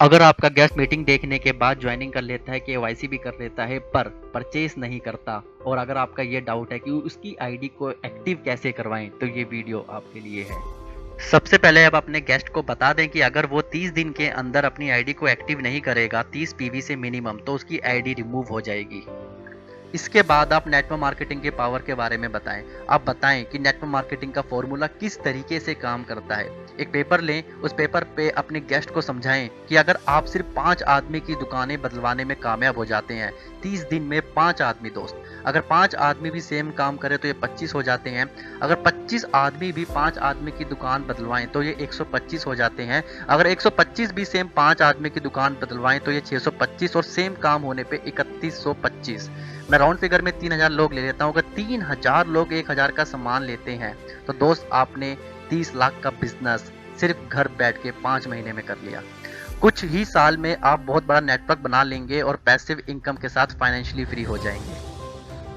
अगर आपका guest meeting देखने के बाद ज्वाइनिंग कर लेता है, केवाईसी भी कर लेता है पर परचेस नहीं करता और अगर आपका ये डाउट है कि उसकी आईडी को एक्टिव कैसे करवाएं, तो ये वीडियो आपके लिए है। सबसे पहले आप अपने गेस्ट को बता दें कि अगर वो 30 दिन के अंदर अपनी आईडी को एक्टिव नहीं करेगा 30 पीवी से मिनिमम, तो उसकी आईडी रिमूव हो जाएगी। इसके बाद आप नेटवर्क मार्केटिंग के पावर के बारे में बताएं। आप बताएं कि नेटवर्क मार्केटिंग का फॉर्मूला किस तरीके से काम करता है। एक पेपर लें, उस पेपर पे अपने गेस्ट को समझाएं कि अगर आप सिर्फ 5 आदमी की दुकानें बदलवाने में कामयाब हो जाते हैं, 30 दिन में 5 आदमी दोस्त, अगर 5 आदमी भी सेम काम करें तो ये 25 हो जाते हैं। अगर 25 आदमी भी 5 आदमी की दुकान बदलवाएं तो ये 125 हो जाते हैं। अगर 125 भी सेम 5 आदमी की दुकान बदलवाएं तो ये 625 और सेम काम होने पे 3125। मैं राउंड फिगर में 3000 लोग ले लेता हूँ। अगर 3000 लोग 1000 का सामान लेते हैं तो दोस्त आपने 30 लाख का बिजनेस सिर्फ घर बैठ के 5 महीने में कर लिया। कुछ ही साल में आप बहुत बड़ा नेटवर्क बना लेंगे और पैसिव इनकम के साथ फाइनेंशियली फ्री हो जाएंगे।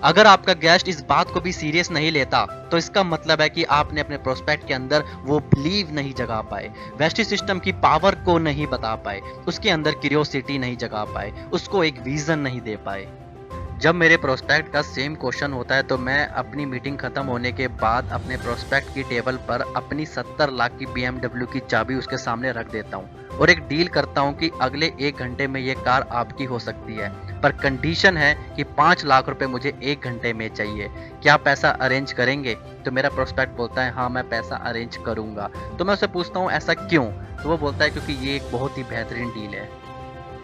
अगर आपका गेस्ट इस बात को भी सीरियस नहीं लेता तो इसका मतलब है कि आपने अपने प्रोस्पेक्ट के अंदर वो बिलीव नहीं जगा पाए, वेस्टी सिस्टम की पावर को नहीं बता पाए, उसके अंदर क्यूरियोसिटी नहीं जगा पाए, उसको एक विजन नहीं दे पाए। जब मेरे प्रोस्पेक्ट का सेम क्वेश्चन होता है तो मैं अपनी मीटिंग खत्म होने के बाद अपने प्रोस्पेक्ट की टेबल पर अपनी 70 लाख की BMW की चाबी उसके सामने रख देता हूँ और एक डील करता हूँ कि अगले 1 घंटे में ये कार आपकी हो सकती है, पर कंडीशन है कि 5 लाख रुपए मुझे 1 घंटे में चाहिए। क्या पैसा अरेंज करेंगे? तो मेरा प्रोस्पेक्ट बोलता है हाँ मैं पैसा अरेंज करूंगा। तो मैं उससे पूछता हूँ ऐसा क्यों? तो वो बोलता है क्योंकि ये एक बहुत ही बेहतरीन डील है।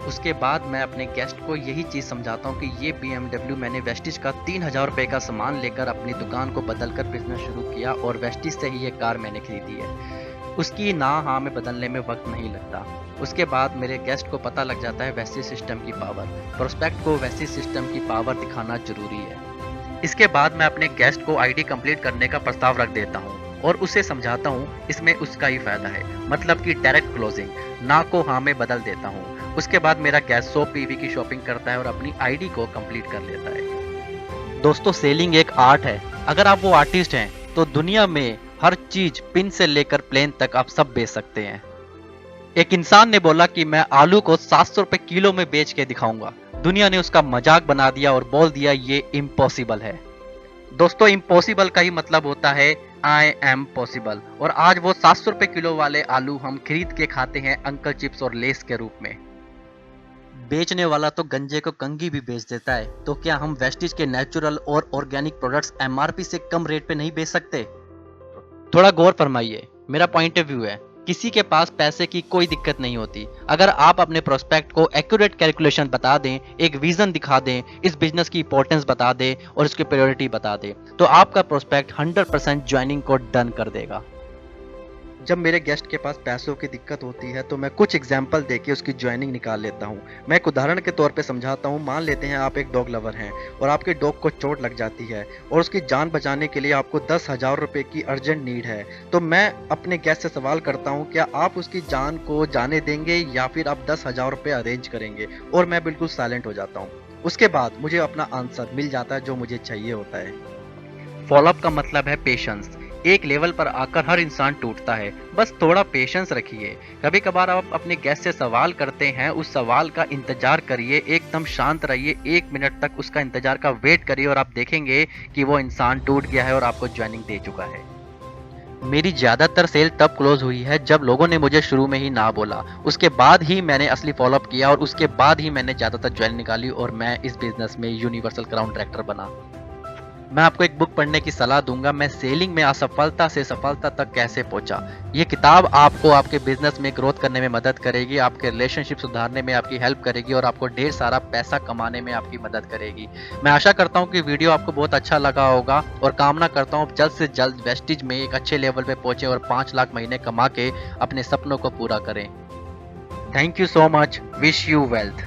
उसके बाद मैं अपने गेस्ट को यही चीज़ समझाता हूँ कि ये BMW मैंने वेस्टिज का 3000 रुपये का सामान लेकर अपनी दुकान को बदलकर बिजनेस शुरू किया और वेस्टिज से ही ये कार मैंने खरीदी है। उसकी ना हाँ में बदलने में वक्त नहीं लगता। उसके बाद मेरे गेस्ट को पता लग जाता है वेस्टिज सिस्टम की पावर। प्रोस्पेक्ट को वेस्टिज सिस्टम की पावर दिखाना जरूरी है। इसके बाद मैं अपने गेस्ट को आईडी कंप्लीट करने का प्रस्ताव रख देता हूँ और उसे समझाता हूँ इसमें उसका ही फायदा है, मतलब कि डायरेक्ट क्लोजिंग, ना को हाँ में बदल देता हूँ। उसके बाद मेरा गेस्ट 100 पीवी की शॉपिंग करता है और अपनी आईडी को कंप्लीट कर लेता है। दोस्तों सेलिंग एक आर्ट है। अगर आप वो आर्टिस्ट हैं तो दुनिया में हर चीज पिन से लेकर प्लेन तक आप सब बेच सकते हैं। एक इंसान ने बोला कि मैं आलू को 700 रुपए किलो में बेच के दिखाऊंगा। दुनिया ने उसका मजाक बना दिया और बोल दिया ये इम्पॉसिबल है। दोस्तों इम्पॉसिबल का ही मतलब होता है आई एम पॉसिबल। और आज वो 700 रुपए किलो वाले आलू हम खरीद के खाते हैं अंकल चिप्स और लेस के रूप में। बेचने वाला तो गंजे को कंगी भी बेच देता है, तो क्या हम वेस्टिज के नेचुरल और ऑर्गेनिक प्रोडक्ट्स एमआरपी से कम रेट पे नहीं बेच सकते? थोड़ा गौर फरमाइए, मेरा पॉइंट ऑफ व्यू है। किसी के पास पैसे की कोई दिक्कत नहीं होती। अगर आप अपने प्रोस्पेक्ट को एक्यूरेट कैलकुलेशन बता दें, एक विजन दिखा दें, इस बिजनेस की इंपॉर्टेंस बता दें और इसकी प्रायोरिटी बता दें, तो आपका प्रोस्पेक्ट 100% ज्वाइनिंग को डन कर देगा। जब मेरे गेस्ट के पास पैसों की दिक्कत होती है तो मैं कुछ एग्जाम्पल देके उसकी ज्वाइनिंग निकाल लेता हूँ। मैं एक उदाहरण के तौर पे समझाता हूँ। मान लेते हैं आप एक डॉग लवर हैं और आपके डॉग को चोट लग जाती है और उसकी जान बचाने के लिए आपको 10,000 रुपये की अर्जेंट नीड है। तो मैं अपने गेस्ट से सवाल करता हूँ क्या आप उसकी जान को जाने देंगे या फिर आप 10,000 रुपये अरेंज करेंगे? और मैं बिल्कुल साइलेंट हो जाता हूँ। उसके बाद मुझे अपना आंसर मिल जाता है जो मुझे चाहिए होता है। फॉलोअप का मतलब है पेशेंस। एक लेवल पर आकर हर इंसान टूटता है, बस थोड़ा पेशेंस रखिए। कभी कभार आप अपने गेस्ट से सवाल करते हैं, उस सवाल का इंतजार करिए, एकदम शांत रहिए, 1 मिनट तक उसका इंतजार का वेट करिए और आप देखेंगे कि वो इंसान टूट गया है और आपको ज्वाइनिंग दे चुका है। मेरी ज्यादातर सेल तब क्लोज हुई है जब लोगों ने मुझे शुरू में ही ना बोला। उसके बाद ही मैंने असली फॉलोअप किया और उसके बाद ही मैंने ज्यादातर ज्वाइनिंग निकाली और मैं इस बिजनेस में यूनिवर्सल क्राउन डायरेक्टर बना। मैं आपको एक बुक पढ़ने की सलाह दूंगा, मैं सेलिंग में असफलता से सफलता तक कैसे पहुंचा। ये किताब आपको आपके बिजनेस में ग्रोथ करने में मदद करेगी, आपके रिलेशनशिप सुधारने में आपकी हेल्प करेगी और आपको ढेर सारा पैसा कमाने में आपकी मदद करेगी। मैं आशा करता हूं कि वीडियो आपको बहुत अच्छा लगा होगा और कामना करता हूं जल्द से जल्द वेस्टिज में एक अच्छे लेवल पे पहुंचे और 5 लाख महीने कमा के अपने सपनों को पूरा करें। Thank you so much, wish you wealth.